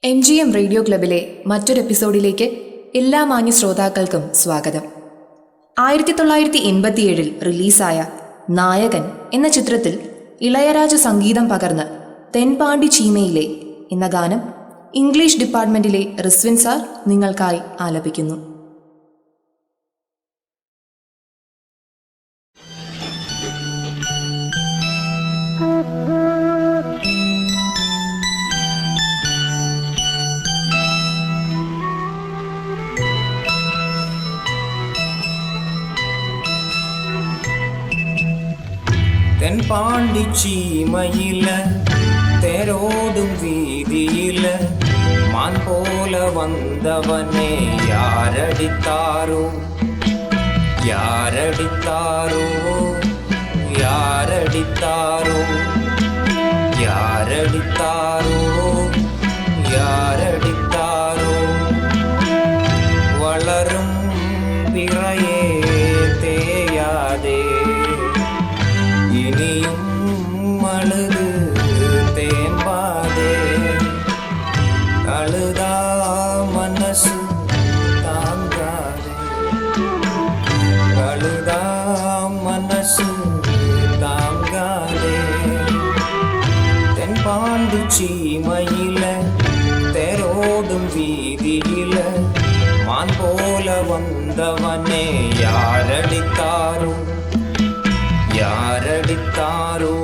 MGM radio ക്ലബിലെ മറ്റൊരു എപ്പിസോഡിലേക്ക് എല്ലാ മാന്യ ശ്രോതാക്കൾക്കും സ്വാഗതം. 1987 റിലീസായ നായകൻ എന്ന ചിത്രത്തിൽ ഇളയരാജ സംഗീതം പകർന്ന് തെൻപാണ്ടി ചീമയിലെ എന്ന ഗാനം ഇംഗ്ലീഷ് ഡിപ്പാർട്ട്മെന്റിലെ റിസ്വിൻ സാർ നിങ്ങൾക്കായി ആലപിക്കുന്നു. தென்பாண்டி சீமையில தேரோடும் வீதியில மான் போல வந்தவனே யாரடித்தாரோ யாரடித்தாரோ யாரடித்தாரோ யாரடித்தாரோ யாரடித்தாரோ வளரும் பிறையே தேயாதே இனியும் அழுது தேம்பாதே அழுதா மனசு தாங்காதே அழுதா மனசு தாங்காதே தென்பாண்டி சீமையில தேரோடும் வீதியில மான் போல வந்தவனே யாரடித்தாரோ யாரடித்தாரோ